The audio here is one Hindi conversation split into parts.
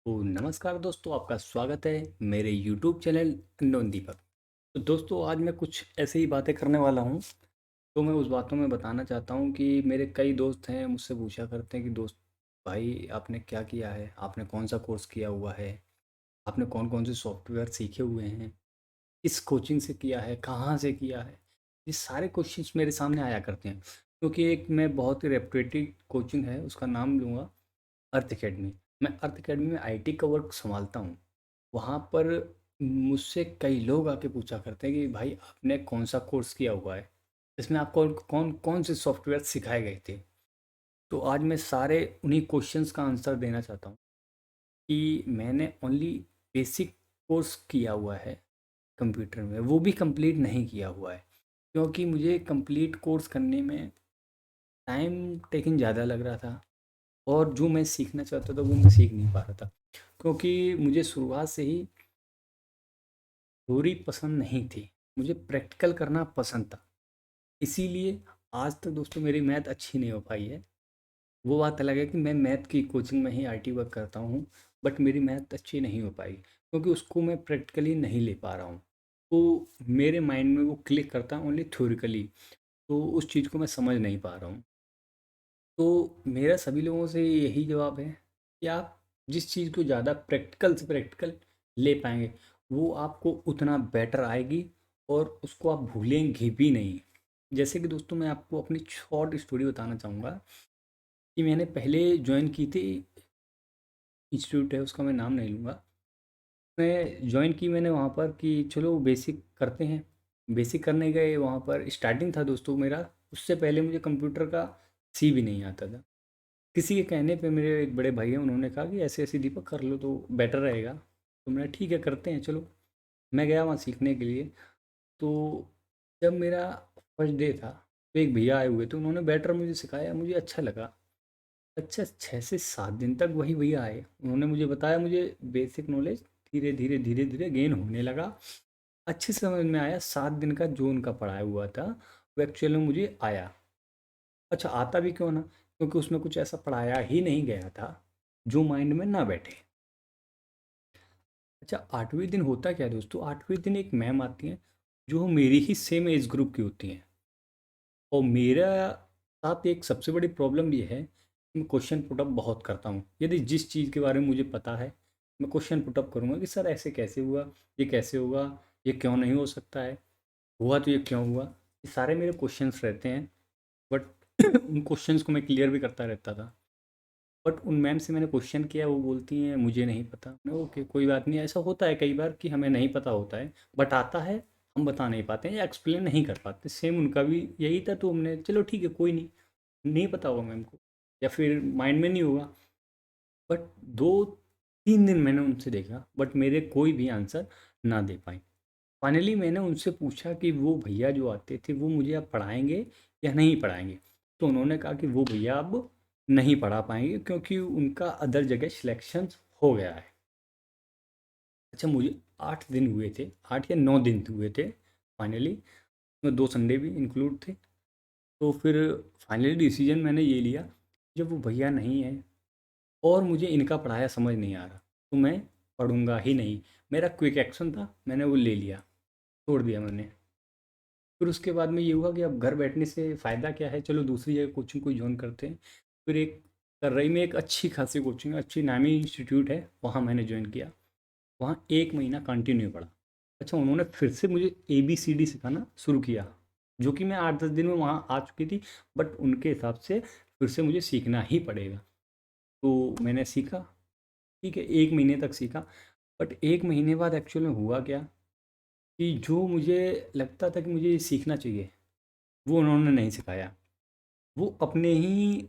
तो नमस्कार दोस्तों, आपका स्वागत है मेरे यूट्यूब चैनल अननोन दीपक। तो दोस्तों, आज मैं कुछ ऐसे ही बातें करने वाला हूँ। तो मैं उस बातों में बताना चाहता हूँ कि मेरे कई दोस्त हैं, मुझसे पूछा करते हैं कि दोस्त भाई आपने क्या किया है, आपने कौन सा कोर्स किया हुआ है, आपने कौन कौन से सॉफ्टवेयर सीखे हुए हैं, किस कोचिंग से किया है, कहाँ से किया है। ये सारे क्वेश्चंस मेरे सामने आया करते हैं, क्योंकि एक मैं बहुत ही रेपुटेड कोचिंग है, उसका नाम लूँगा अर्थ अकेडमी। मैं अर्थ अकेडमी में आईटी का वर्क संभालता हूँ। वहाँ पर मुझसे कई लोग आके पूछा करते हैं कि भाई आपने कौन सा कोर्स किया हुआ है, इसमें आपको कौन कौन से सॉफ्टवेयर सिखाए गए थे। तो आज मैं सारे उन्हीं क्वेश्चंस का आंसर देना चाहता हूँ कि मैंने ओनली बेसिक कोर्स किया हुआ है कंप्यूटर में, वो भी कंप्लीट नहीं किया हुआ है, क्योंकि मुझे कंप्लीट कोर्स करने में टाइम टेकिंग ज़्यादा लग रहा था। और जो मैं सीखना चाहता था वो मैं सीख नहीं पा रहा था, क्योंकि मुझे शुरुआत से ही थ्योरी पसंद नहीं थी, मुझे प्रैक्टिकल करना पसंद था। इसीलिए आज तक दोस्तों मेरी मैथ अच्छी नहीं हो पाई है। वो बात अलग है कि मैं मैथ की कोचिंग में ही आईटी वर्क करता हूँ, बट मेरी मैथ अच्छी नहीं हो पाई क्योंकि उसको मैं प्रैक्टिकली नहीं ले पा रहा हूँ। तो मेरे माइंड में वो क्लिक करता है ओनली थ्योरिकली, तो उस चीज़ को मैं समझ नहीं पा रहा हूँ। तो मेरा सभी लोगों से यही जवाब है कि आप जिस चीज़ को ज़्यादा प्रैक्टिकल से प्रैक्टिकल ले पाएंगे, वो आपको उतना बेटर आएगी और उसको आप भूलेंगे भी नहीं। जैसे कि दोस्तों, मैं आपको अपनी शॉर्ट स्टोरी बताना चाहूँगा कि मैंने पहले ज्वाइन की थी, इंस्टीट्यूट है उसका मैं नाम नहीं लूँगा। मैं ज्वाइन की मैंने वहाँ पर कि चलो बेसिक करते हैं। बेसिक करने गए, वहाँ पर स्टार्टिंग था दोस्तों मेरा। उससे पहले मुझे कंप्यूटर का सी भी नहीं आता था। किसी के कहने पे मेरे एक बड़े भाई हैं, उन्होंने कहा कि ऐसे ऐसे दीपक कर लो तो बेटर रहेगा। तो मैंने ठीक है करते हैं चलो। मैं गया वहाँ सीखने के लिए। तो जब मेरा फर्स्ट डे था तो एक भैया आए हुए थे, उन्होंने बेटर मुझे सिखाया, मुझे अच्छा लगा। अच्छा 6 से 7 दिन तक वही भैया आए, उन्होंने मुझे बताया, मुझे बेसिक नॉलेज धीरे धीरे धीरे धीरे गेन होने लगा। अच्छे से समझ में आया, 7 दिन का जो उनका पढ़ाया हुआ था वो एक्चुअल में मुझे आया। अच्छा आता भी क्यों ना, क्योंकि उसमें कुछ ऐसा पढ़ाया ही नहीं गया था जो माइंड में ना बैठे। अच्छा 8वें दिन होता क्या है दोस्तों, 8वें दिन एक मैम आती हैं जो मेरी ही सेम एज ग्रुप की होती हैं। और मेरा साथ एक सबसे बड़ी प्रॉब्लम ये है कि मैं क्वेश्चन पुटअप बहुत करता हूँ। यदि जिस चीज़ के बारे में मुझे पता है, मैं क्वेश्चन पुटअप करूँगा कि सर ऐसे कैसे हुआ, ये कैसे होगा, ये क्यों नहीं हो सकता है, हुआ तो ये क्यों हुआ। ये सारे मेरे क्वेश्चंस रहते हैं। बट उन क्वेश्चंस को मैं क्लियर भी करता रहता था। बट उन मैम से मैंने क्वेश्चन किया, वो बोलती हैं मुझे नहीं पता। मैं ओके कोई बात नहीं, ऐसा होता है कई बार कि हमें नहीं पता होता है, बट आता है, हम बता नहीं पाते हैं या एक्सप्लेन नहीं कर पाते। सेम उनका भी यही था, तो हमने चलो ठीक है कोई नहीं, नहीं पता होगा मैम को या फिर माइंड में नहीं होगा। बट 2-3 दिन मैंने उनसे देखा, बट मेरे कोई भी आंसर ना दे पाए। फाइनली मैंने उनसे पूछा कि वो भैया जो आते थे वो मुझे अब पढ़ाएंगे या नहीं पढ़ाएंगे। तो उन्होंने कहा कि वो भैया अब नहीं पढ़ा पाएंगे क्योंकि उनका अदर जगह सिलेक्शन हो गया है। अच्छा मुझे 8 दिन हुए थे, 8 या 9 दिन हुए थे फाइनली, उसमें 2 संडे भी इंक्लूड थे। तो फिर फाइनली डिसीजन मैंने ये लिया, जब वो भैया नहीं है और मुझे इनका पढ़ाया समझ नहीं आ रहा, तो मैं पढ़ूंगा ही नहीं। मेरा क्विक एक्शन था, मैंने वो ले लिया, छोड़ दिया मैंने। फिर उसके बाद में ये हुआ कि अब घर बैठने से फ़ायदा क्या है, चलो दूसरी जगह कोचिंग को जॉइन करते हैं। फिर एक कर्रई में एक अच्छी खासी कोचिंग है, अच्छी नामी इंस्टीट्यूट है, वहाँ मैंने ज्वाइन किया। वहाँ 1 महीना कंटिन्यू पढ़ा। अच्छा उन्होंने फिर से मुझे ABCD सिखाना शुरू किया, जो कि मैं 8-10 दिन में वहाँ आ चुकी थी। बट उनके हिसाब से फिर से मुझे सीखना ही पड़ेगा। तो मैंने सीखा, ठीक है 1 महीने तक सीखा। बट 1 महीने बाद एक्चुअल में हुआ क्या कि जो मुझे लगता था कि मुझे ये सीखना चाहिए, वो उन्होंने नहीं सिखाया। वो अपने ही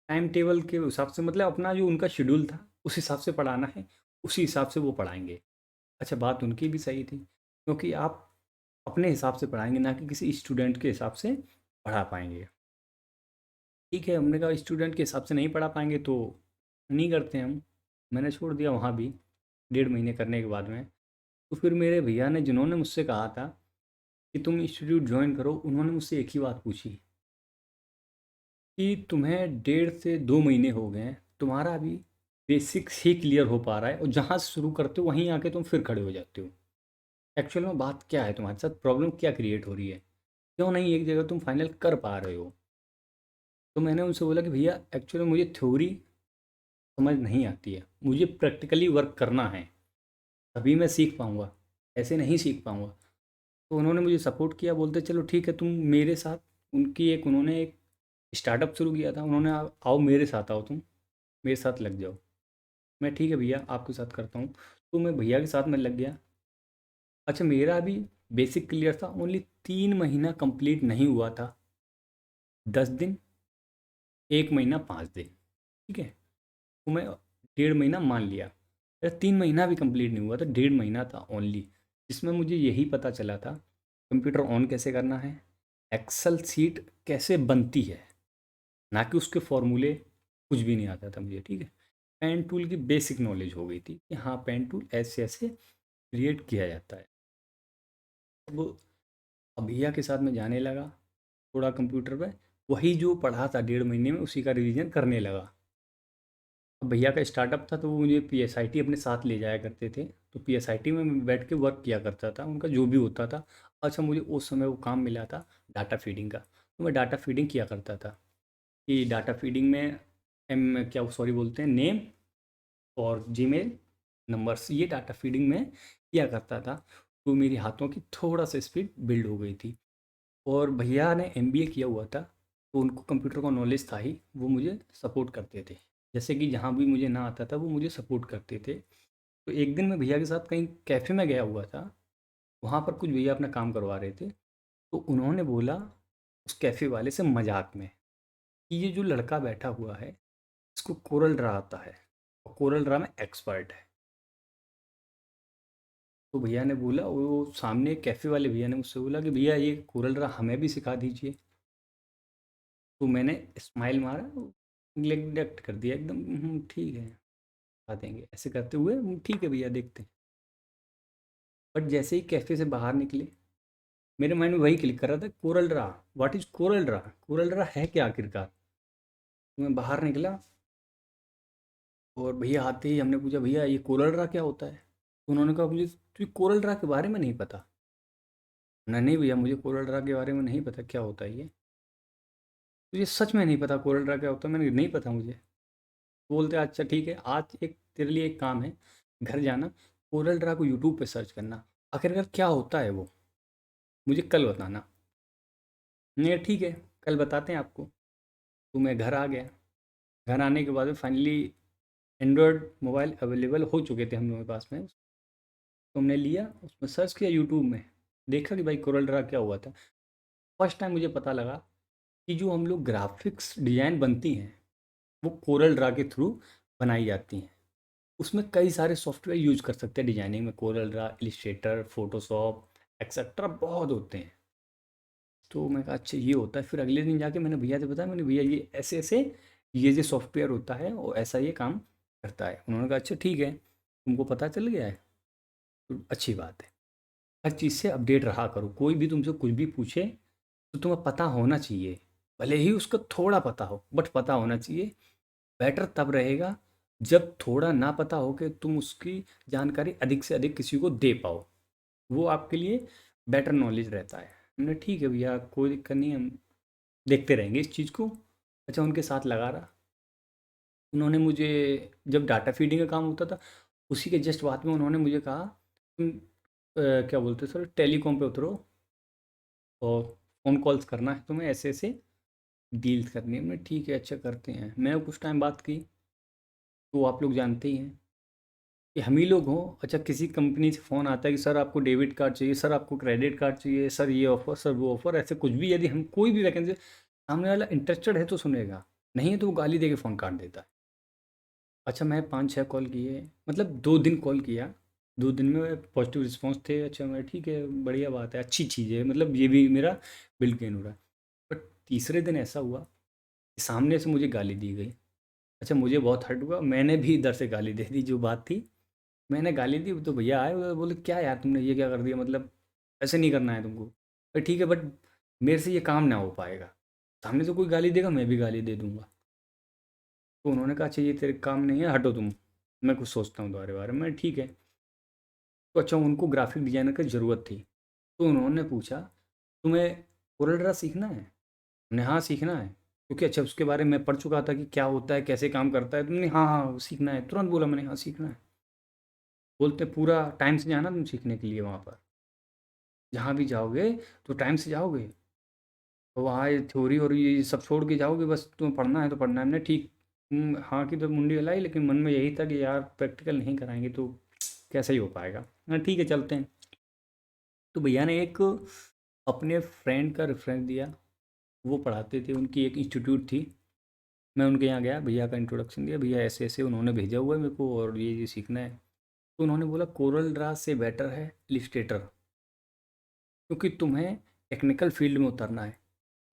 टाइम टेबल के हिसाब से, मतलब अपना जो उनका शेड्यूल था उस हिसाब से पढ़ाना है, उसी हिसाब से वो पढ़ाएँगे। अच्छा बात उनकी भी सही थी, क्योंकि आप अपने हिसाब से पढ़ाएँगे, ना कि किसी स्टूडेंट के हिसाब से पढ़ा पाएँगे। ठीक है, हमने कहा स्टूडेंट के हिसाब से नहीं पढ़ा पाएँगे तो नहीं करते हम। मैंने छोड़ दिया वहाँ भी, 1.5 महीने करने के बाद में। तो फिर मेरे भैया ने, जिन्होंने मुझसे कहा था कि तुम इंस्टीट्यूट जॉइन करो, उन्होंने मुझसे एक ही बात पूछी कि तुम्हें 1.5 से 2 महीने हो गए हैं, तुम्हारा अभी बेसिक्स ही क्लियर हो पा रहा है और जहाँ से शुरू करते हो वहीं आके तुम फिर खड़े हो जाते हो। एक्चुअल में बात क्या है, तुम्हारे साथ प्रॉब्लम क्या क्रिएट हो रही है, क्यों नहीं एक जगह तुम फाइनल कर पा रहे हो। तो मैंने उनसे बोला कि भैया एक्चुअली मुझे थ्योरी समझ नहीं आती है, मुझे प्रैक्टिकली वर्क करना है, तभी मैं सीख पाऊँगा, ऐसे नहीं सीख पाऊँगा। तो उन्होंने मुझे सपोर्ट किया, बोलते चलो ठीक है तुम मेरे साथ, उन्होंने एक स्टार्टअप शुरू किया था, उन्होंने आओ मेरे साथ आओ, तुम मेरे साथ लग जाओ। मैं ठीक है भैया आपके साथ करता हूँ। तो मैं भैया के साथ में लग गया। अच्छा मेरा अभी बेसिक क्लियर था, ओनली 3 महीना कंप्लीट नहीं हुआ था, 10 दिन, 1 महीना 5 दिन, ठीक है। तो मैं 1.5 महीना मान लिया, मेरा 3 महीना भी कंप्लीट नहीं हुआ था, 1.5 महीना था ओनली, जिसमें मुझे यही पता चला था कंप्यूटर ऑन कैसे करना है, एक्सेल सीट कैसे बनती है, ना कि उसके फॉर्मूले, कुछ भी नहीं आता था मुझे, ठीक है। पेन टूल की बेसिक नॉलेज हो गई थी कि हाँ पेन टूल ऐसे ऐसे क्रिएट किया जाता है। अब भैया के साथ मैं जाने लगा, थोड़ा कंप्यूटर पे वही जो पढ़ा था 1.5 महीने में उसी का रिवीजन करने लगा। अब भैया का स्टार्टअप था तो वो मुझे पीएसआईटी अपने साथ ले जाया करते थे, तो पीएसआईटी में मैं बैठ के वर्क किया करता था, उनका जो भी होता था। अच्छा मुझे उस समय वो काम मिला था डाटा फीडिंग का, तो मैं डाटा फीडिंग किया करता था कि डाटा फीडिंग में एम क्या सॉरी बोलते हैं नेम और जीमेल नंबर्स, ये डाटा फीडिंग में किया करता था। तो मेरी हाथों की थोड़ा सा स्पीड बिल्ड हो गई थी। और भैया ने एमबीए किया हुआ था, तो उनको कंप्यूटर का नॉलेज था ही, वो मुझे सपोर्ट करते थे। जैसे कि जहाँ भी मुझे ना आता था वो मुझे सपोर्ट करते थे। तो एक दिन मैं भैया के साथ कहीं कैफ़े में गया हुआ था, वहाँ पर कुछ भैया अपना काम करवा रहे थे। तो उन्होंने बोला उस कैफ़े वाले से मजाक में कि ये जो लड़का बैठा हुआ है इसको कोरल ड्रा आता है और कोरल ड्रा में एक्सपर्ट है। तो भैया ने बोला, वो सामने कैफ़े वाले भैया ने मुझसे बोला कि भैया ये कोरल ड्रा हमें भी सिखा दीजिए। तो मैंने स्माइल मारा, नेग्लेक्ट कर दिया एकदम, ठीक है सिखा देंगे, ऐसे करते हुए ठीक है भैया देखते हैं। बट जैसे ही कैफ़े से बाहर निकले, मेरे माइंड में वही क्लिक कर रहा था, Corel Draw, what is Corel Draw, Corel Draw है क्या आखिरकार। तो मैं बाहर निकला और भैया आते ही हमने पूछा भैया ये कोरल ड्रा क्या होता है। तो उन्होंने कहा मुझे तुझे कोरल ड्रा के बारे में नहीं पता। नहीं भैया मुझे कोरल ड्रा के बारे में नहीं पता क्या होता है ये। तुझे सच में नहीं पता कोरल ड्रा क्या होता है, मैंने नहीं पता मुझे। बोलते अच्छा ठीक है, आज एक तेरे लिए एक काम है, घर जाना, कोरल ड्रा को यूट्यूब पे सर्च करना, आखिरकार क्या होता है वो मुझे कल बताना। नहीं ठीक है, कल बताते हैं आपको। तो मैं घर आ गया। घर आने के बाद में फाइनली एंड्रॉयड मोबाइल अवेलेबल हो चुके थे हम लोगों के पास में। तो हमने लिया, उसमें सर्च किया यूट्यूब में, देखा कि भाई कोरल ड्रा क्या हुआ था। फर्स्ट टाइम मुझे पता लगा कि जो हम लोग ग्राफिक्स डिज़ाइन बनती हैं वो कोरल ड्रा के थ्रू बनाई जाती हैं। उसमें कई सारे सॉफ्टवेयर यूज़ कर सकते हैं डिजाइनिंग में, Corel Draw, Illustrator, Photoshop etcetera बहुत होते हैं। तो मैं कहा अच्छा ये होता है। फिर अगले दिन जाके मैंने भैया से बताया, मैंने भैया ये ऐसे ऐसे ये जो सॉफ्टवेयर होता है और ऐसा ये काम करता है। उन्होंने कहा अच्छा ठीक है तुमको पता चल गया है, तो अच्छी बात है। हर चीज़ से अपडेट रहा करो, कोई भी तुमसे कुछ भी पूछे तो तुम्हें पता होना चाहिए, भले ही उसका थोड़ा पता हो बट पता होना चाहिए। बेटर तब रहेगा जब थोड़ा ना पता हो कि तुम उसकी जानकारी अधिक से अधिक किसी को दे पाओ, वो आपके लिए बेटर नॉलेज रहता है। हमने ठीक है भैया कोई दिक्कत नहीं है, हम देखते रहेंगे इस चीज़ को। अच्छा उनके साथ लगा रहा। उन्होंने मुझे, जब डाटा फीडिंग का काम होता था उसी के जस्ट बाद में उन्होंने मुझे कहा तुम क्या बोलते सर टेलीकॉम पे उतरो और फ़ोन कॉल्स करना है तुम्हें, ऐसे ऐसे डील्स करनी है। हमने ठीक है अच्छा करते हैं। मैं कुछ टाइम बात की, तो आप लोग जानते ही हैं कि हम ही लोग हों, अच्छा किसी कंपनी से फ़ोन आता है कि सर आपको डेबिट कार्ड चाहिए, सर आपको क्रेडिट कार्ड चाहिए, सर ये ऑफ़र, सर वो ऑफ़र, ऐसे कुछ भी यदि हम कोई भी वैकेंसी, सामने वाला इंटरेस्टेड है तो सुनेगा, नहीं है तो वो गाली दे के फ़ोन काट देता है। अच्छा मैं 5-6 कॉल किए, मतलब 2 दिन कॉल किया, 2 दिन में पॉजिटिव रिस्पॉन्स थे। अच्छा मैं ठीक है बढ़िया बात है, अच्छी चीज़ है, मतलब ये भी मेरा बिल्ड गेन हो रहा है। बट तीसरे दिन ऐसा हुआ कि सामने से मुझे गाली दी गई। अच्छा मुझे बहुत हर्ट हुआ, मैंने भी इधर से गाली दे दी, जो बात थी मैंने गाली दी। तो भैया आए वो बोले क्या यार तुमने ये क्या कर दिया, मतलब ऐसे नहीं करना है तुमको। ठीक है बट मेरे से ये काम ना हो पाएगा, सामने से कोई गाली देगा मैं भी गाली दे दूंगा। तो उन्होंने कहा अच्छा ये तेरे काम नहीं है, हटो तुम, मैं कुछ सोचता हूँ तुम्हारे बारे में। ठीक है। तो अच्छा उनको ग्राफिक डिज़ाइनर की ज़रूरत थी, तो उन्होंने पूछा तुम्हें कोरल ड्रा सीखना है? हमने हाँ सीखना है, क्योंकि अच्छा उसके बारे में पढ़ चुका था कि क्या होता है कैसे काम करता है। तुमने हाँ हाँ सीखना है, तुरंत बोला मैंने हाँ सीखना है। बोलते पूरा टाइम से जाना तुम सीखने के लिए, वहाँ पर जहाँ भी जाओगे तो टाइम से जाओगे, तो वहाँ ये थ्योरी और ये सब छोड़ के जाओगे, बस तुम्हें पढ़ना है तो पढ़ना है। हमने ठीक हाँ की तो मुंडी हिलाई, लेकिन मन में यही था कि यार प्रैक्टिकल नहीं कराएंगे तो कैसे ही हो पाएगा। ठीक है चलते हैं। तो भैया ने एक अपने फ्रेंड का रेफरेंस दिया, वो पढ़ाते थे, उनकी एक इंस्टीट्यूट थी। मैं उनके यहाँ गया, भैया का इंट्रोडक्शन दिया, भैया ऐसे ऐसे उन्होंने भेजा हुआ है मेरे को और ये सीखना है। तो उन्होंने बोला कोरल ड्रा से बेटर है इलिस्ट्रेटर, क्योंकि तुम्हें टेक्निकल फील्ड में उतरना है,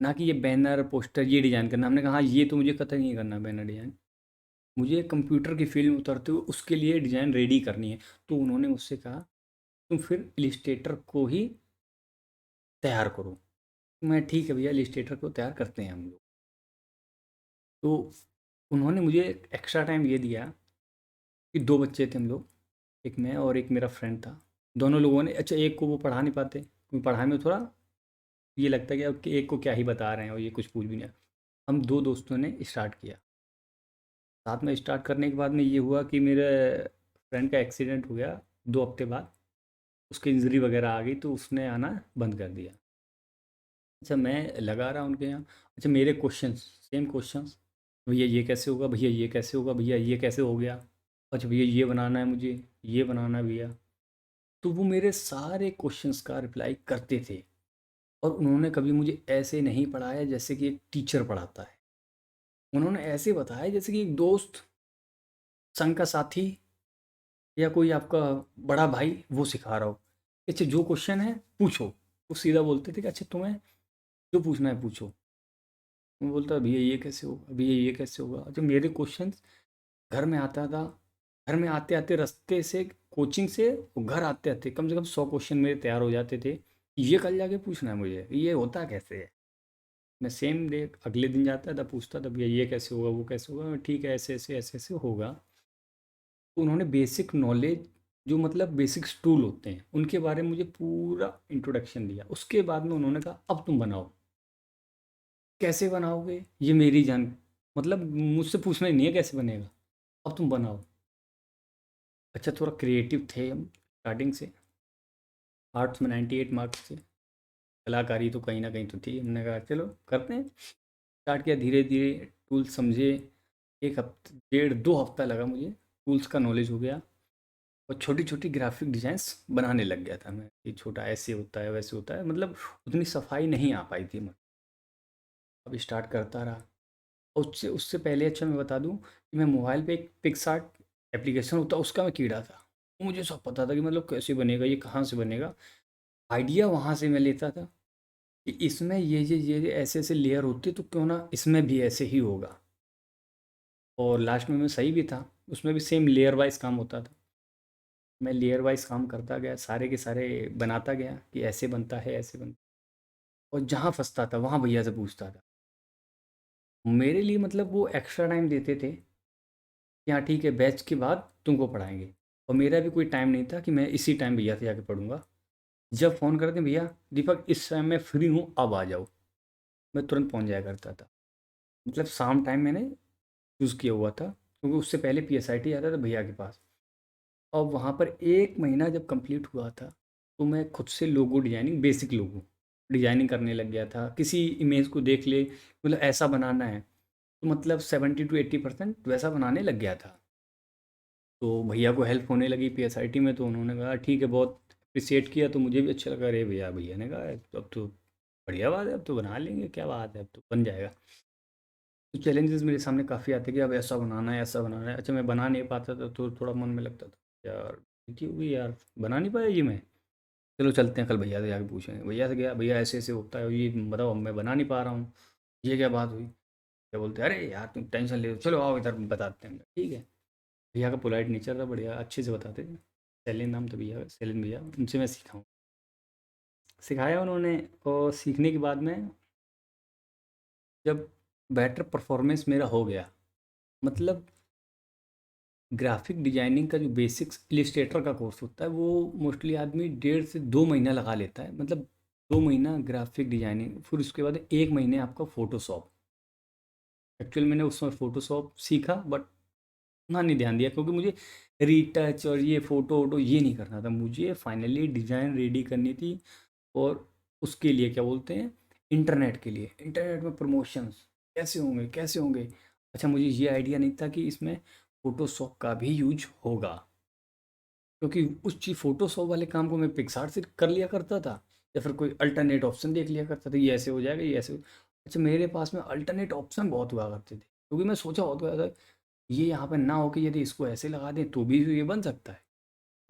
ना कि ये बैनर पोस्टर ये डिज़ाइन करना। हमने कहा हाँ ये तो मुझे कतई नहीं करना बैनर डिज़ाइन, मुझे कंप्यूटर की फील्ड में उतरते हुए उसके लिए डिज़ाइन रेडी करनी है। तो उन्होंने मुझसे कहा तुम फिर इलिस्ट्रेटर को ही तैयार करो। मैं ठीक है भैया, इलिस्ट्रेटर को तैयार करते हैं हम लोग। तो उन्होंने मुझे एक्स्ट्रा टाइम ये दिया कि 2 बच्चे थे हम लोग, एक मैं और एक मेरा फ्रेंड था। दोनों लोगों ने अच्छा एक को वो पढ़ा नहीं पाते, क्योंकि पढ़ाई में थोड़ा ये लगता है कि अब कि एक को क्या ही बता रहे हैं और ये कुछ पूछ भी नहीं। हम 2 दोस्तों ने स्टार्ट किया। साथ में स्टार्ट करने के बाद में ये हुआ कि मेरे फ्रेंड का एक्सीडेंट हो गया 2 हफ्ते बाद, उसकी इंजरी वगैरह आ गई तो उसने आना बंद कर दिया। अच्छा मैं लगा रहा उनके यहाँ, अच्छा मेरे क्वेश्चंस सेम क्वेश्चंस, भैया ये कैसे होगा, भैया ये कैसे होगा, भैया ये कैसे हो गया, अच्छा भैया ये बनाना है मुझे, ये बनाना है भैया। तो वो मेरे सारे क्वेश्चंस का रिप्लाई करते थे, और उन्होंने कभी मुझे ऐसे नहीं पढ़ाया जैसे कि एक टीचर पढ़ाता है। उन्होंने ऐसे बताया जैसे कि एक दोस्त, संग का साथी, या कोई आपका बड़ा भाई वो सिखा रहा हो। अच्छा जो क्वेश्चन है पूछो। वो सीधा बोलते थे कि अच्छा तुम्हें जो पूछना है पूछो। मैं बोलता भैया ये कैसे होगा, भैया ये कैसे होगा। अच्छा मेरे क्वेश्चन घर में आता था, घर में आते आते रास्ते से कोचिंग से वो घर आते आते कम से कम 100 क्वेश्चन मेरे तैयार हो जाते थे। ये कल जाके पूछना है मुझे, ये होता कैसे है। मैं सेम डे अगले दिन जाता था, पूछता था भैया ये कैसे होगा, वो कैसे होगा। ठीक है ऐसे ऐसे ऐसे ऐसे होगा। तो उन्होंने बेसिक नॉलेज, जो मतलब बेसिक टूल होते हैं उनके बारे में मुझे पूरा इंट्रोडक्शन दिया। उसके बाद में उन्होंने कहा अब तुम बनाओ। कैसे बनाओगे ये मेरी जान, मतलब मुझसे पूछना ही नहीं है कैसे बनेगा, अब तुम बनाओ। अच्छा थोड़ा क्रिएटिव थे हम स्टार्टिंग से, आर्ट्स में 98 मार्क्स थे, कलाकारी तो कहीं ना कहीं तो थी। हमने कहा चलो करते हैं, स्टार्ट किया धीरे धीरे। टूल्स समझे, 1 हफ्ते 1.5 2 हफ्ता लगा मुझे, टूल्स का नॉलेज हो गया। और छोटी छोटी ग्राफिक डिज़ाइंस बनाने लग गया था मैं, कि छोटा ऐसे होता है वैसे होता है, मतलब उतनी सफाई नहीं आ पाई थी मैं। अब स्टार्ट करता रहा। और उससे उससे पहले अच्छा मैं बता दूं कि मैं मोबाइल पे एक पिक्सआर्ट एप्लीकेशन होता है उसका मैं कीड़ा था। मुझे सब पता था कि मतलब कैसे बनेगा, ये कहाँ से बनेगा। आइडिया वहाँ से मैं लेता था कि इसमें ये ऐसे ऐसे लेयर होते तो क्यों ना इसमें भी ऐसे ही होगा। और लास्ट में मैं सही भी था, उसमें भी सेम लेयर वाइज काम होता था। मैं लेयर वाइज काम करता गया, सारे के सारे बनाता गया कि ऐसे बनता है ऐसे बनता है। और जहाँ फंसता था वहाँ भैया से पूछता था। मेरे लिए मतलब वो एक्स्ट्रा टाइम देते थे कि हाँ ठीक है बैच के बाद तुमको पढ़ाएंगे। और मेरा भी कोई टाइम नहीं था कि मैं इसी टाइम भैया से जाके पढ़ूंगा। जब फ़ोन करते भैया दीपक इस टाइम मैं फ्री हूँ अब आ जाओ, मैं तुरंत पहुँच जाया करता था। मतलब शाम टाइम मैंने चूज़ किया हुआ था, क्योंकि उससे पहले पीएसआईटी आता था भैया के पास। और वहाँ पर 1 महीना जब कंप्लीट हुआ था, तो मैं खुद से logo designing, basic logo designing करने लग गया था। किसी इमेज को देख ले, मतलब ऐसा बनाना है, तो मतलब 70 टू 80% वैसा बनाने लग गया था। तो भैया को हेल्प होने लगी पीएसआईटी में, तो उन्होंने कहा ठीक है, बहुत अप्रिशिएट किया, तो मुझे भी अच्छा लगा। अरे भैया, भैया ने कहा तो अब तो बढ़िया बात है, अब तो बना लेंगे, क्या बात है, अब तो बन जाएगा। तो चैलेंजेस मेरे सामने काफ़ी आते कि अब ऐसा बनाना है ऐसा बनाना है। अच्छा मैं बना नहीं पाता था तो थोड़ा मन में लगता था यार गलती हो गई यार, बना नहीं पाया ये मैं। चलो चलते हैं कल भैया से जाके पूछेंगे। भैया से गया, भैया ऐसे ऐसे होता है, ये बताओ, अब मैं बना नहीं पा रहा हूँ, ये क्या बात हुई। क्या बोलते हैं, अरे यार तुम टेंशन ले, चलो आओ इधर बताते हैं। ठीक है। भैया का पोलाइट नेचर था, बढ़िया अच्छे से बताते थे। सैलिन नाम था भैया का, सैलिन भैया, उनसे मैं सीखा हूँ। सिखाया उन्होंने। और सीखने के बाद में जब बेटर परफॉर्मेंस मेरा हो गया, मतलब ग्राफिक डिजाइनिंग का जो बेसिक्स इलिस्ट्रेटर का कोर्स होता है वो मोस्टली आदमी 1.5 से 2 महीना लगा लेता है। मतलब 2 महीना ग्राफिक डिजाइनिंग, फिर उसके बाद 1 महीने आपका फ़ोटोशॉप। एक्चुअल मैंने उसमें फ़ोटोशॉप सीखा बट उतना नहीं ध्यान दिया, क्योंकि मुझे रीटच और ये फ़ोटो वोटो ये नहीं करना था, मुझे फाइनली डिज़ाइन रेडी करनी थी। और उसके लिए क्या बोलते हैं, इंटरनेट के लिए, इंटरनेट में प्रमोशंस कैसे होंगे कैसे होंगे। अच्छा, मुझे ये आइडिया नहीं था कि इसमें फ़ोटोशॉप का भी यूज होगा, क्योंकि उस चीज़ फ़ोटोशॉप वाले काम को मैं पिक्सार्ट से कर लिया करता था, या फिर कोई अल्टरनेट ऑप्शन देख लिया करता था, ये ऐसे हो जाएगा ये ऐसे अच्छा, मेरे पास में अल्टरनेट ऑप्शन बहुत हुआ करते थे, क्योंकि मैं सोचा होता था ये यहाँ पे ना हो कि यदि इसको ऐसे लगा दें तो भी ये बन सकता है।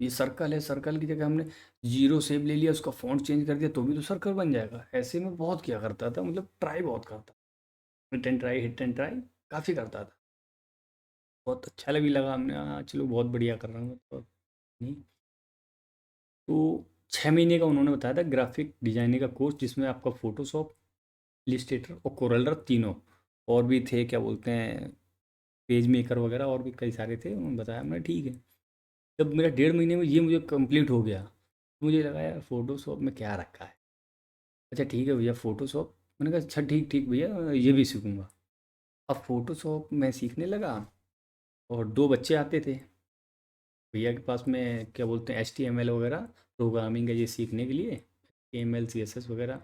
ये सर्कल है, सर्कल की जगह हमने जीरो शेप ले लिया, उसका फ़ॉन्ट चेंज कर दिया तो भी तो सर्कल बन जाएगा। ऐसे में बहुत किया करता था, मतलब ट्राई बहुत करता, hit and try hit and try काफ़ी करता था। बहुत अच्छा भी लगा, हमने हाँ चलो बहुत बढ़िया कर रहा हूँ तो नहीं। तो 6 महीने का उन्होंने बताया था ग्राफिक डिजाइनिंग का कोर्स, जिसमें आपका फ़ोटोशॉप, इलिस्ट्रेटर और कोरल ड्रॉ तीनों, और भी थे क्या बोलते हैं, पेज मेकर वगैरह और भी कई सारे थे, उन्होंने बताया। मैं ठीक है, जब मेरा 1.5 महीने में ये मुझे कंप्लीट हो गया, मुझे लगा यार फ़ोटोशॉप में क्या रखा है। अच्छा ठीक है भैया फ़ोटोशॉप, मैंने कहा अच्छा ठीक ठीक भैया ये भी सीखूंगा। अब फ़ोटोशॉप मैं सीखने लगा, और 2 बच्चे आते थे भैया के पास में, क्या बोलते हैं, HTML वगैरह प्रोग्रामिंग है ये सीखने के लिए, HTML CSS वगैरह।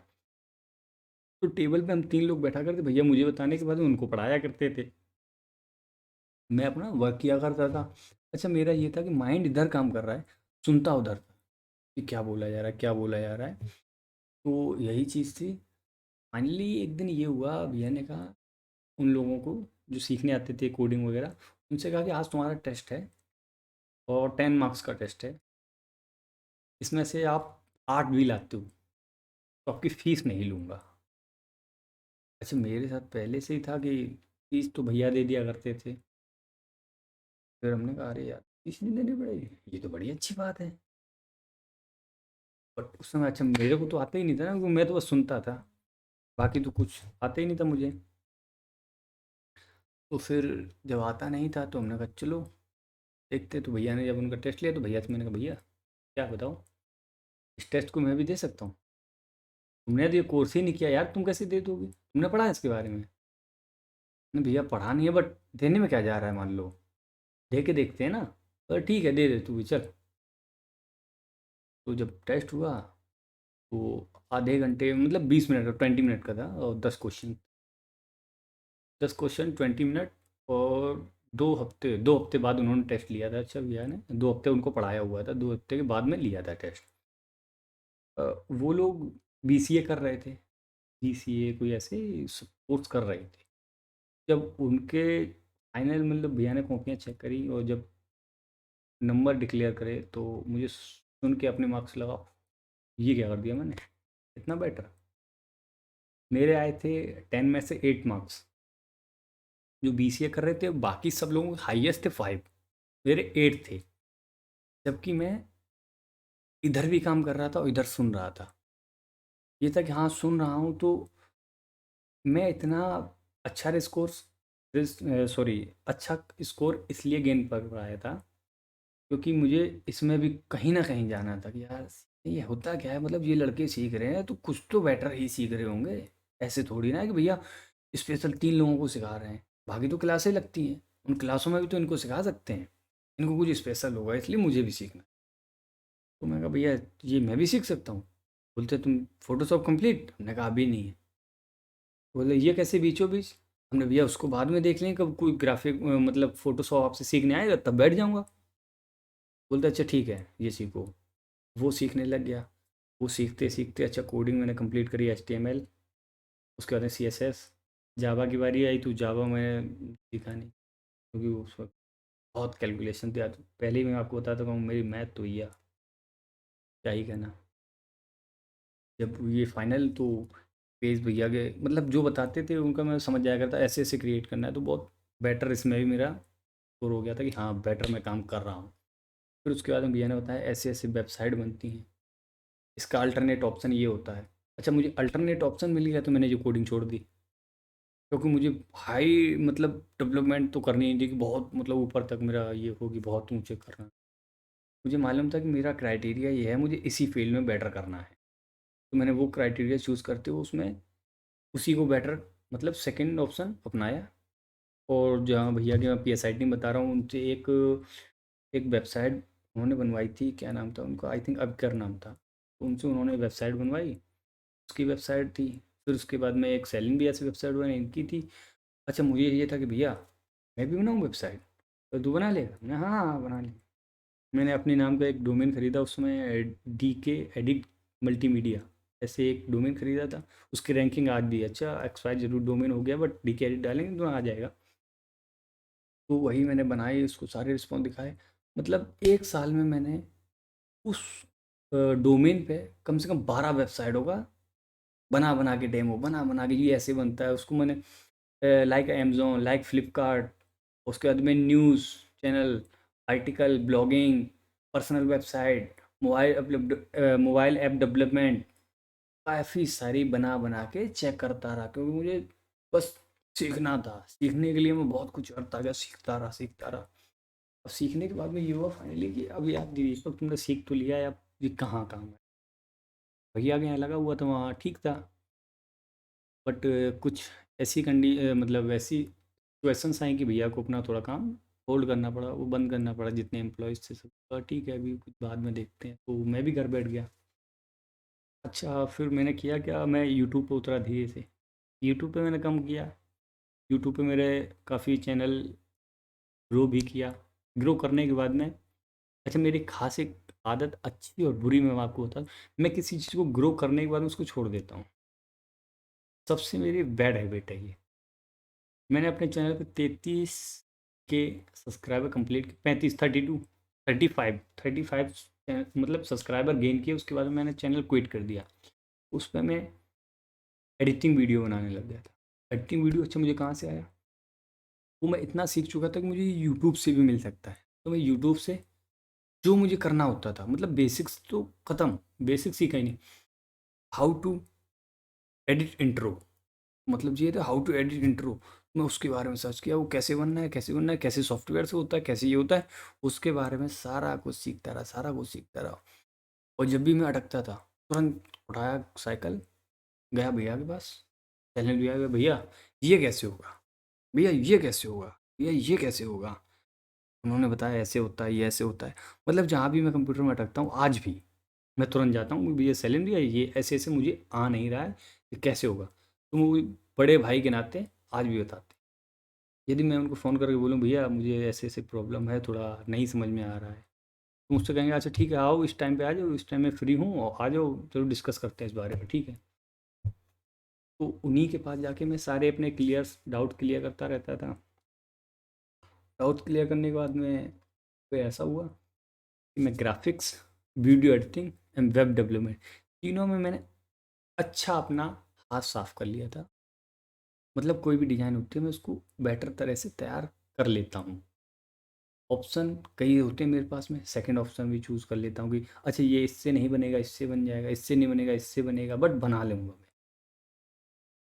तो टेबल पे हम 3 लोग बैठा करते, भैया मुझे बताने के बाद उनको पढ़ाया करते थे, मैं अपना वर्क किया करता था। अच्छा, मेरा ये था कि माइंड इधर काम कर रहा है, सुनता उधर था कि क्या बोला जा रहा है क्या बोला जा रहा है। तो यही चीज़ थी। फाइनली एक दिन ये हुआ, भैया ने कहा उन लोगों को जो सीखने आते थे कोडिंग वगैरह, उनसे कहा कि आज तुम्हारा टेस्ट है और 10 मार्क्स का टेस्ट है, इसमें से आप 8 भी लाते हो तो आपकी फ़ीस नहीं लूँगा। अच्छा, मेरे साथ पहले से ही था कि फ़ीस तो भैया दे दिया करते थे। फिर हमने कहा अरे यार फ़ीस नहीं देनी पड़ेगी, ये तो बड़ी अच्छी बात है। बट उस समय अच्छा मेरे को तो आता ही नहीं था ना, क्योंकि मैं तो बस सुनता था, बाकी तो कुछ आता ही नहीं था मुझे। तो फिर जब आता नहीं था तो हमने कहा चलो देखते। तो भैया ने जब उनका टेस्ट लिया तो भैया से मैंने कहा भैया क्या बताओ, इस टेस्ट को मैं भी दे सकता हूँ? तुमने तो ये कोर्स ही नहीं किया यार, तुम कैसे दे दोगे, तुमने पढ़ा है इसके बारे में? नहीं भैया पढ़ा नहीं है, बट देने में क्या जा रहा है, मान लो दे के देखते हैं ना। तो ठीक है दे दे तू भी चल। तो जब टेस्ट हुआ तो आधे घंटे, मतलब 20 मिनट का, 20 मिनट का था, और 10 क्वेश्चन, 10 क्वेश्चन 20 मिनट। और 2 हफ्ते, 2 हफ्ते बाद उन्होंने टेस्ट लिया था। अच्छा भैया ने 2 हफ्ते उनको पढ़ाया हुआ था, 2 हफ्ते के बाद में लिया था टेस्ट। वो लोग BCA कर रहे थे, BCA कोई ऐसे कोर्स कर रहे थे। जब उनके फाइनल, मतलब भैया ने कॉपियाँ चेक करी और जब नंबर डिक्लेयर करे तो मुझे सुन के अपने मार्क्स लगा, ये क्या कर दिया मैंने, इतना बेटर। मेरे आए थे 10 में से 8 मार्क्स। जो BCA कर रहे थे बाकी सब लोगों के हाईएस्ट थे 5, मेरे 8 थे। जबकि मैं इधर भी काम कर रहा था और इधर सुन रहा था। ये था कि हाँ सुन रहा हूँ तो मैं इतना अच्छा स्कोर, सॉरी, अच्छा स्कोर इसलिए गेन कर पाया था क्योंकि मुझे इसमें भी कहीं ना कहीं जाना था कि यार ये होता क्या है, मतलब ये लड़के सीख रहे हैं तो कुछ तो बेटर ही सीख रहे होंगे। ऐसे थोड़ी ना है कि भैया स्पेशल 3 लोगों को सिखा रहे हैं, बाकी तो क्लासें लगती हैं, उन क्लासों में भी तो इनको सिखा सकते हैं, इनको कुछ स्पेशल होगा इसलिए मुझे भी सीखना है। तो मैं कहा भैया ये मैं भी सीख सकता हूँ। बोलते तुम फोटोशॉप कंप्लीट, हमने कहा अभी नहीं है। बोले ये कैसे बीचों बीच? हमने भैया उसको बाद में देख लेंगे, कब कोई ग्राफिक मतलब फोटोशॉप आपसे सीखने आएगा तब बैठ जाऊँगा। बोलते अच्छा ठीक है ये सीखो। वो सीखने लग गया। वो सीखते सीखते अच्छा कोडिंग मैंने कंप्लीट करी, HTML, उसके बाद में CSS। जावा की बारी आई तो जावा मैंने सीखा नहीं, क्योंकि उस वक्त बहुत कैलकुलेशन थी। तो पहले ही मैं आपको बताता हूँ मेरी मैथ तो या क्या ही कहना। जब ये फाइनल तो पेज भैया के, मतलब जो बताते थे उनका मैं समझ जाया करता, ऐसे ऐसे क्रिएट करना है, तो बहुत बेटर इसमें भी मेरा स्कोर हो गया था कि हाँ बेटर मैं काम कर रहा हूँ। फिर उसके बाद में भैया ने बताया ऐसे ऐसे वेबसाइट बनती हैं, इसका अल्टरनेट ऑप्शन ये होता है। अच्छा, मुझे अल्टरनेट ऑप्शन मिल गया तो मैंने जो कोडिंग छोड़ दी। क्योंकि मुझे हाई मतलब डेवलपमेंट तो करनी नहीं थी कि बहुत मतलब ऊपर तक मेरा ये हो कि बहुत ऊँचे करना। मुझे मालूम था कि मेरा क्राइटेरिया ये है, मुझे इसी फ़ील्ड में बेटर करना है। तो मैंने वो क्राइटेरिया चूज़ करते हुए उसमें उसी को बेटर मतलब सेकंड ऑप्शन अपनाया। और जहाँ भैया की मैं पीएसआईटी बता रहा हूँ, उनसे एक एक वेबसाइट उन्होंने बनवाई थी, क्या नाम था उनका, आई थिंक अबकर नाम था। उनसे उन्होंने वेबसाइट बनवाई, उसकी वेबसाइट थी। फिर उसके बाद में एक सेलिंग भी ऐसी वेबसाइट मैंने इनकी थी। अच्छा, मुझे ये था कि भैया मैं भी बनाऊँ वेबसाइट, तो तू बना लेगा? मैं हाँ हाँ बना ले। मैंने अपने नाम का एक डोमेन खरीदा, उसमें DK एडिट मल्टीमीडिया ऐसे एक डोमेन खरीदा था। उसकी रैंकिंग आज भी है। अच्छा, एक्सपायर जरूर डोमेन हो गया, बट DK एडिट डालेंगे तो आ जाएगा। तो वही मैंने बनाई, उसको सारे रिस्पॉन्स दिखाए। मतलब 1 साल में मैंने उस डोमेन पे कम से कम 12 वेबसाइट होगा बना बना के, डेमो बना बना के, ये ऐसे बनता है उसको मैंने लाइक अमेज़न, लाइक फ्लिपकार्ट, उसके बाद में news channel, article, blogging, personal website, mobile app development, काफ़ी सारी बना बना के चेक करता रहा, क्योंकि मुझे बस सीखना था। सीखने के लिए मैं बहुत कुछ करता गया, सीखता रहा सीखता रहा। अब सीखने के बाद में ये हुआ फाइनली कि अब यार दीदी, तो तुमने सीख तो लिया है, अब ये कहाँ काम है? भैया के यहाँ लगा हुआ था, वहाँ ठीक था। बट कुछ ऐसी मतलब ऐसी सिचुएशंस आई कि भैया को अपना थोड़ा काम होल्ड करना पड़ा, वो बंद करना पड़ा जितने एम्प्लॉयज़ थे सब। ठीक है, अभी कुछ बाद में देखते हैं, तो मैं भी घर बैठ गया। अच्छा, फिर मैंने किया क्या, मैं यूट्यूब पे उतरा धीरे से। यूट्यूब पे मैंने कम किया। यूट्यूब पे मेरे काफ़ी चैनल ग्रो भी किया। ग्रो करने के बाद में, अच्छा, मेरी खास एक आदत, अच्छी और बुरी मैं आपको बताऊँ, मैं किसी चीज़ को ग्रो करने के बाद में उसको छोड़ देता हूँ। सबसे मेरी बैड हैबिट है ये। मैंने अपने चैनल पे 33 के सब्सक्राइबर कंप्लीट, 35, 32, 35 मतलब सब्सक्राइबर गेन किए। उसके बाद मैंने चैनल क्विट कर दिया। उस पर मैं एडिटिंग वीडियो बनाने लग गया था। एडिटिंग वीडियो अच्छा मुझे कहाँ से आया, वो मैं इतना सीख चुका था कि मुझे यूट्यूब से भी मिल सकता है। तो मैं यूट्यूब से जो मुझे करना होता था, मतलब बेसिक्स तो ख़त्म, बेसिक्स सीखा ही नहीं। हाउ टू एडिट इंट्रो, मतलब ये था हाउ टू एडिट इंट्रो। मैं उसके बारे में सर्च किया, वो कैसे बनना है, कैसे बनना है, कैसे सॉफ्टवेयर से होता है, कैसे ये होता है। उसके बारे में सारा कुछ सीखता रहा, सारा कुछ सीखता रहा। और जब भी मैं अटकता था, तुरंत उठाया साइकिल, गया भैया के पास, चैनल भैया के, भैया ये कैसे होगा, भैया ये कैसे होगा, भैया ये कैसे होगा। उन्होंने बताया ऐसे होता है, ये ऐसे होता है। मतलब जहाँ भी मैं कंप्यूटर में अटकता हूँ आज भी, मैं तुरंत जाता हूँ, भैया सैलेंड भैया ये ऐसे ऐसे मुझे आ नहीं रहा है, ये कैसे होगा। तो वो बड़े भाई के नाते आज भी बताते हैं। यदि मैं उनको फ़ोन करके बोलूँ भैया मुझे ऐसे ऐसे प्रॉब्लम है, थोड़ा नहीं समझ में आ रहा है, तो मुझसे कहेंगे अच्छा ठीक है, आओ इस टाइम पे आ जाओ, इस टाइम मैं फ्री हूँ और आ जाओ, चलो डिस्कस करते हैं इस बारे में, ठीक है। तो उन्हीं के पास जाके मैं सारे अपने डाउट क्लियर करता रहता था। डाउट क्लियर करने के बाद में कोई ऐसा हुआ कि मैं graphics, video editing and web development, तीनों में मैंने अच्छा अपना हाथ साफ कर लिया था। मतलब कोई भी डिज़ाइन होती है मैं उसको बेटर तरह से तैयार कर लेता हूँ। ऑप्शन कई होते हैं मेरे पास में, सेकंड ऑप्शन भी चूज़ कर लेता हूँ कि अच्छा ये इससे नहीं बनेगा, इससे बन जाएगा, इससे नहीं बनेगा, इससे बनेगा, बट बना लूँगा मैं।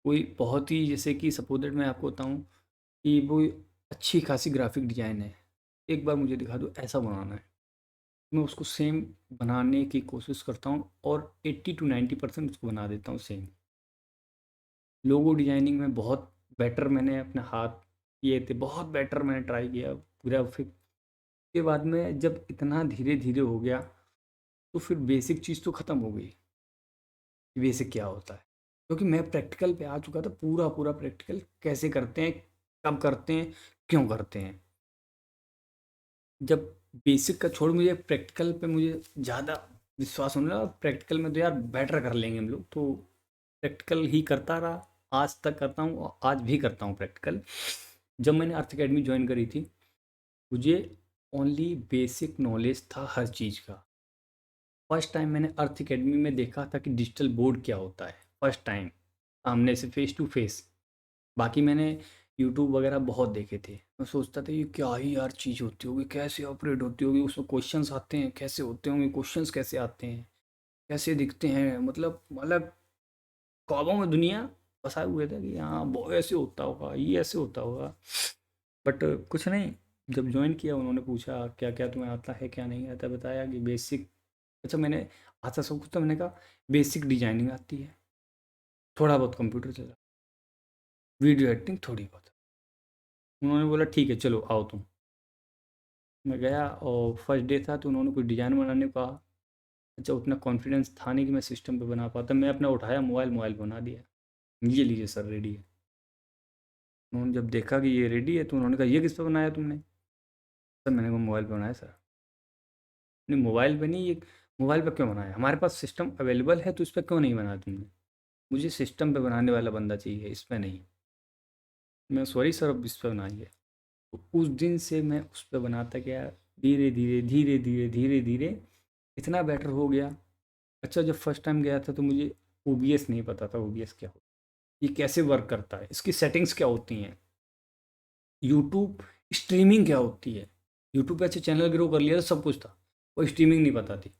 कोई बहुत ही, जैसे कि सपोज दैट मैं आपको बताऊँ कि वो अच्छी खासी ग्राफिक डिज़ाइन है, एक बार मुझे दिखा दो ऐसा बनाना है, मैं उसको सेम बनाने की कोशिश करता हूँ और 80 to 90% उसको बना देता हूँ सेम। लोगो डिजाइनिंग में बहुत बेटर मैंने अपने हाथ किए थे, बहुत बेटर मैंने ट्राई किया ग्राफिक। के बाद में जब इतना धीरे धीरे हो गया, तो फिर बेसिक चीज़ तो ख़त्म हो गई कि बेसिक क्या होता है, क्योंकि मैं प्रैक्टिकल पे आ चुका था, पूरा पूरा प्रैक्टिकल कैसे करते हैं, कब करते हैं, क्यों करते हैं। जब बेसिक का छोड़, मुझे प्रैक्टिकल पे मुझे ज़्यादा विश्वास होने लगा। प्रैक्टिकल में तो यार बेटर कर लेंगे हम लोग, तो प्रैक्टिकल ही करता रहा, आज तक करता हूँ और आज भी करता हूँ प्रैक्टिकल। जब मैंने अर्थ अकेडमी ज्वाइन करी थी, मुझे ओनली बेसिक नॉलेज था हर चीज़ का। फर्स्ट टाइम मैंने अर्थ अकेडमी में देखा था कि डिजिटल बोर्ड क्या होता है, फर्स्ट टाइम सामने से फेस टू फेस। बाकी मैंने यूट्यूब वगैरह बहुत देखे थे, मैं सोचता था ये क्या ही यार चीज़ होती होगी, कैसे ऑपरेट होती होगी, उसमें क्वेश्चंस आते हैं कैसे होते होंगे, क्वेश्चंस कैसे आते हैं, कैसे दिखते हैं, मतलब अलग ख्वाबों में दुनिया, फँसाए हुए थे कि हाँ, वो ऐसे होता होगा, ये ऐसे होता होगा। बट कुछ नहीं, जब जॉइन किया उन्होंने पूछा क्या-क्या तुम्हें आता है, क्या नहीं आता? बताया कि बेसिक। अच्छा, मैंने आता सब कुछ था, मैंने कहा बेसिक डिज़ाइनिंग आती है, थोड़ा बहुत कंप्यूटर चला, वीडियो एडिटिंग थोड़ी बहुत। उन्होंने बोला ठीक है चलो आओ तुम। मैं गया और फर्स्ट डे था तो उन्होंने कुछ डिज़ाइन बनाने को कहा। अच्छा, उतना कॉन्फिडेंस था नहीं कि मैं सिस्टम पे बना पाता। मैं अपना उठाया मोबाइल, मोबाइल बना दिया। ये लीजिए सर रेडी है। उन्होंने जब देखा कि ये रेडी है तो उन्होंने कहा ये किस पे बनाया तुमने? सर मैंने कहा मोबाइल पे बनाया सर। नहीं मोबाइल पे नहीं, ये मोबाइल पे क्यों बनाया? हमारे पास सिस्टम अवेलेबल है तो इस पर क्यों नहीं बनाया तुमने? मुझे सिस्टम पे बनाने वाला बंदा चाहिए, इस पे नहीं। मैं सॉरी सर, अब इस पे बनाइए। तो उस दिन से मैं उस पे बनाता गया, धीरे धीरे धीरे धीरे धीरे धीरे इतना बेटर हो गया। अच्छा, जब फर्स्ट टाइम गया था तो मुझे ओबीएस नहीं पता था, ओबीएस क्या होता है, ये कैसे वर्क करता है, इसकी सेटिंग्स क्या होती हैं, यूट्यूब स्ट्रीमिंग क्या होती है। यूट्यूब पे अच्छे चैनल ग्रो कर लिया था, सब कुछ था, और स्ट्रीमिंग नहीं पता थी,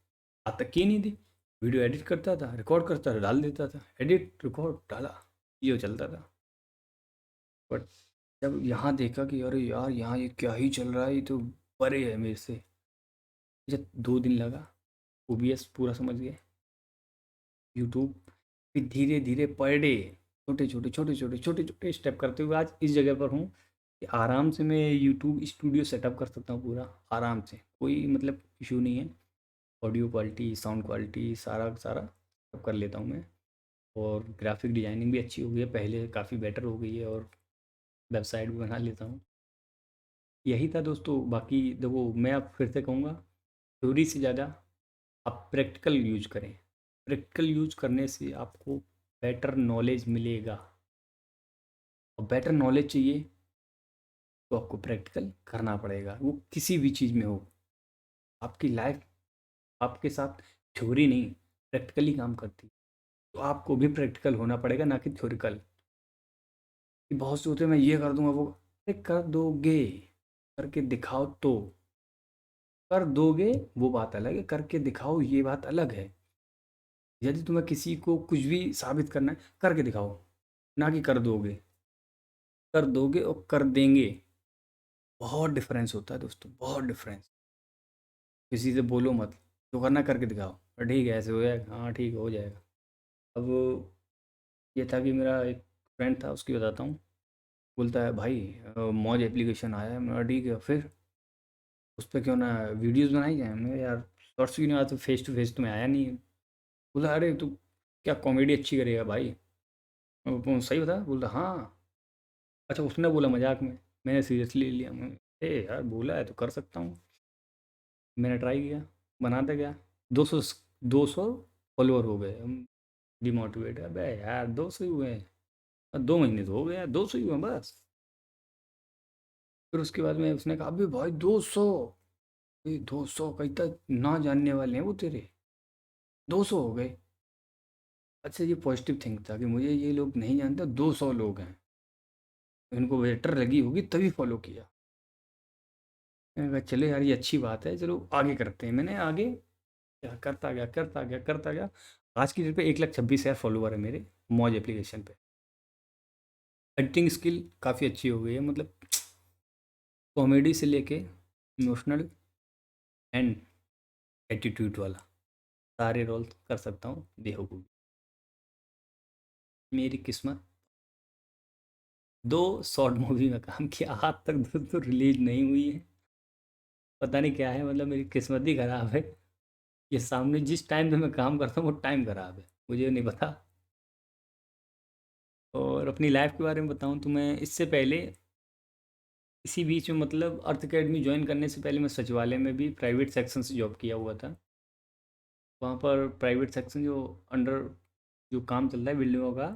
आज तक की नहीं थी। वीडियो एडिट करता था, रिकॉर्ड करता था, डाल देता था, एडिट रिकॉर्ड डाला, ये चलता था। बट जब यहाँ देखा कि अरे यार यहाँ ये क्या ही चल रहा है, ये तो परे है मेरे से। जब 2 दिन लगा, ओबीएस पूरा समझ गए, यूट्यूब, फिर धीरे धीरे पर डे छोटे छोटे छोटे छोटे छोटे छोटे स्टेप करते हुए आज इस जगह पर हूँ कि आराम से मैं यूट्यूब स्टूडियो सेटअप कर सकता हूँ पूरा आराम से, कोई मतलब इशू नहीं है। ऑडियो क्वालिटी, साउंड क्वालिटी, सारा सारा सब कर लेता हूँ मैं। और ग्राफिक डिज़ाइनिंग भी अच्छी हो गई है, पहले काफ़ी बेटर हो गई है, और वेबसाइट भी बना लेता हूँ। यही था दोस्तों, बाकी देखो मैं अब फिर से कहूँगा, थ्योरी से ज़्यादा आप प्रैक्टिकल यूज करें। प्रैक्टिकल यूज करने से आपको बेटर नॉलेज मिलेगा, और बेटर नॉलेज चाहिए तो आपको प्रैक्टिकल करना पड़ेगा, वो किसी भी चीज़ में हो। आपकी लाइफ आपके साथ थ्योरी नहीं, प्रैक्टिकली काम करती है। तो आपको भी प्रैक्टिकल होना पड़ेगा, ना कि थ्योरिकल। कि बहुत से होते हैं मैं ये कर दूंगा वो, अरे कर दोगे, करके दिखाओ तो। कर दोगे वो बात अलग है, करके दिखाओ ये बात अलग है। यदि तुम्हें किसी को कुछ भी साबित करना है, करके दिखाओ, ना कि कर दोगे। कर दोगे और कर देंगे, बहुत डिफरेंस होता है दोस्तों, बहुत डिफरेंस। किसी से बोलो मत, जो करना करके दिखाओ, ठीक है ऐसे हो जाएगा, हाँ ठीक है हो जाएगा। अब ये था कि मेरा एक फ्रेंड था, उसकी बताता हूँ। बोलता है भाई मौज एप्लीकेशन आया है। मैं ठीक है, फिर उस पर क्यों ना वीडियोस बनाई जाए। मैं यार शॉर्ट्स क्यों नहीं आते, फेस टू फेस तो मैं आया नहीं है। बोला अरे तू क्या कॉमेडी अच्छी करेगा भाई। मैं बोला, सही बता? बोलता हाँ। अच्छा, उसने बोला मजाक में, मैंने सीरियसली ले लिया। मैं ए यार बोला है तो कर सकता हूँ। मैंने ट्राई किया, बनाता गया। 200 200 फॉलोअर हो गए। हम डिमोटिवेट, अबे यार 200 ही हुए हैं, 2 महीने तो हो गए, 200 ही हुए हैं बस। फिर उसके बाद में उसने कहा अबे भाई 200, 200 कहीं तक ना जानने वाले हैं वो तेरे, 200 हो गए। अच्छा, ये पॉजिटिव थिंक था कि मुझे ये लोग नहीं जानते, 200 लोग हैं, इनको बेटर लगी होगी तभी फॉलो किया। मैंने कहा चलो यार ये अच्छी बात है, चलो आगे करते हैं। मैंने आगे क्या करता गया करता गया करता गया। आज की डेट पे 1,26,000 फॉलोवर है मेरे मौज एप्लीकेशन पे। एडिटिंग स्किल काफ़ी अच्छी हो गई है, मतलब कॉमेडी से लेके इमोशनल एंड एटीट्यूड वाला सारे रोल कर सकता हूँ बेहूबी। मेरी किस्मत, 2 शॉर्ट मूवी में काम किया, आज तक दोस्तों रिलीज नहीं हुई है। पता नहीं क्या है, मतलब मेरी किस्मत ही खराब है। ये सामने जिस टाइम पे मैं काम करता हूँ वो टाइम खराब है, मुझे नहीं पता। और अपनी लाइफ के बारे में बताऊँ तो मैं इससे पहले, इसी बीच में मतलब अर्थ अकेडमी ज्वाइन करने से पहले मैं सचिवालय में भी प्राइवेट सेक्शन से जॉब किया हुआ था। वहाँ पर प्राइवेट सेक्शन जो अंडर जो काम चल रहा है बिल्डिंगों का,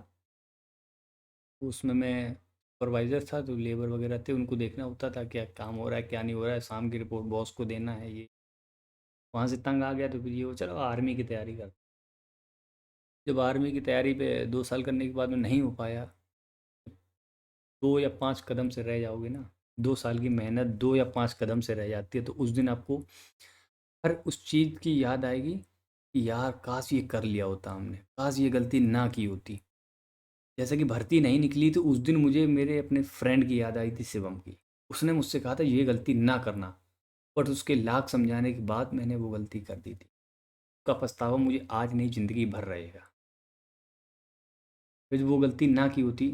उसमें मैं सुपरवाइज़र था। तो लेबर वगैरह थे, उनको देखना होता था क्या काम हो रहा है क्या नहीं हो रहा है, शाम की रिपोर्ट बॉस को देना है ये। वहाँ से तंग आ गया तो फिर ये वो चलो आर्मी की तैयारी कर। जब आर्मी की तैयारी पे 2 साल करने के बाद में नहीं हो पाया, 2 या 5 कदम से रह जाओगे ना, 2 साल की मेहनत 2 या 5 कदम से रह जाती है, तो उस दिन आपको हर उस चीज़ की याद आएगी कि यार काश ये कर लिया होता हमने, काश ये गलती ना की होती। जैसे कि भर्ती नहीं निकली तो उस दिन मुझे मेरे अपने फ्रेंड की याद आई थी, शिवम की। उसने मुझसे कहा था ये गलती ना करना, बट उसके लाख समझाने के बाद मैंने वो गलती कर दी थी। उसका पछतावा मुझे आज नहीं, ज़िंदगी भर रहेगा। फिर वो गलती ना की होती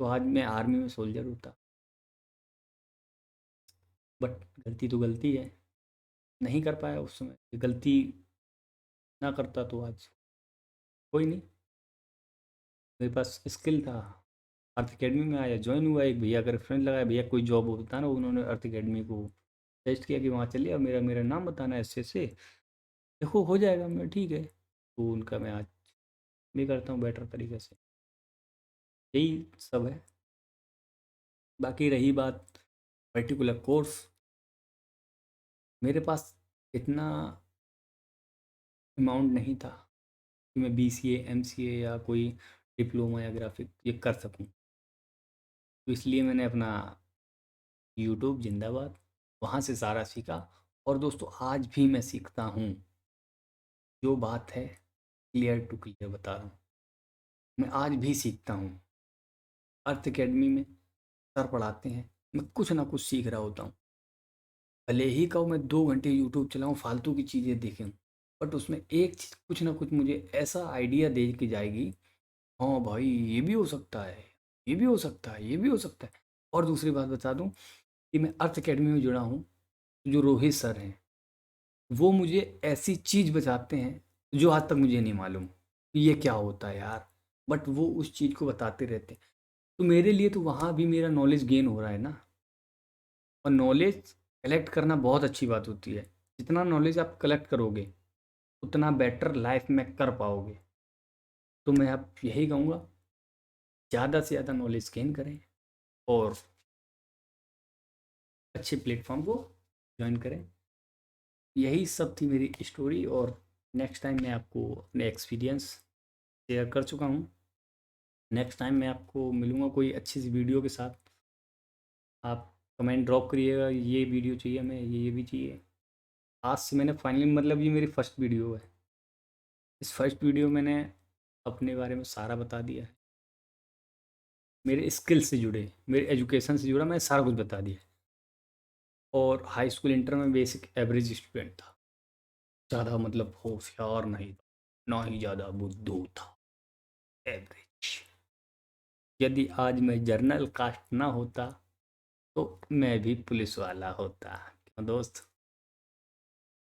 तो आज मैं आर्मी में सोल्जर होता। बट गलती तो गलती है, नहीं कर पाया उस समय। ये गलती ना करता तो आज कोई नहीं। मेरे पास स्किल था, अर्थ अकेडमी में आया, ज्वाइन हुआ। एक भैया का रेफरेंस लगाया, भैया कोई जॉब होता ना, उन्होंने अर्थ अकेडमी को सजेस्ट किया कि वहाँ चलिए और मेरा मेरा नाम बताना ऐसे देखो हो जाएगा। मैं ठीक है, तो उनका मैं आज भी करता हूँ बेटर तरीके से। यही सब है। बाकी रही बात पर्टिकुलर कोर्स, मेरे पास इतना अमाउंट नहीं था कि मैं BCA MCA या कोई डिप्लोमा या ग्राफिक ये कर सकूं। तो इसलिए मैंने अपना यूट्यूब जिंदाबाद, वहाँ से सारा सीखा। और दोस्तों आज भी मैं सीखता हूँ। जो बात है क्लियर टू क्लियर बता रहा हूँ, मैं आज भी सीखता हूँ। अर्थ अकेडमी में सर पढ़ाते हैं, मैं कुछ ना कुछ सीख रहा होता हूँ। भले ही कहूँ मैं 2 घंटे यूट्यूब चलाऊँ, फालतू की चीज़ें देखें, बट उसमें एक चीज़ कुछ ना कुछ मुझे ऐसा आइडिया दे के जाएगी। हाँ भाई, ये भी हो सकता है, ये भी हो सकता है, ये भी हो सकता है। और दूसरी बात बता दूं कि मैं अर्थ अकेडमी में जुड़ा हूँ। जो रोहित सर हैं, वो मुझे ऐसी चीज़ बताते हैं जो आज तक मुझे नहीं मालूम कि ये क्या होता है यार, बट वो उस चीज़ को बताते रहते हैं। तो मेरे लिए तो वहाँ भी मेरा नॉलेज गेन हो रहा है ना। और नॉलेज कलेक्ट करना बहुत अच्छी बात होती है। जितना नॉलेज आप कलेक्ट करोगे उतना बेटर लाइफ में कर पाओगे। तो मैं अब यही कहूँगा, ज़्यादा से ज़्यादा नॉलेज गेन करें और अच्छे प्लेटफॉर्म को ज्वाइन करें। यही सब थी मेरी स्टोरी। और नेक्स्ट टाइम मैं आपको अपने एक्सपीरियंस शेयर कर चुका हूँ। नेक्स्ट टाइम मैं आपको मिलूँगा कोई अच्छी सी वीडियो के साथ। आप कमेंट ड्रॉप करिएगा, ये वीडियो चाहिए हमें, ये भी चाहिए। आज से मैंने फाइनली, मतलब ये मेरी फर्स्ट वीडियो है। इस फर्स्ट वीडियो मैंने अपने बारे में सारा बता दिया है। मेरे स्किल से जुड़े, मेरे एजुकेशन से जुड़ा, मैंने सारा कुछ बता दिया। और हाई स्कूल इंटर में बेसिक एवरेज स्टूडेंट था, ज़्यादा मतलब होशियार नहीं था, ना ही ज़्यादा बुद्धू था, एवरेज। यदि आज मैं जर्नल कास्ट ना होता तो मैं भी पुलिस वाला होता। क्यों दोस्त?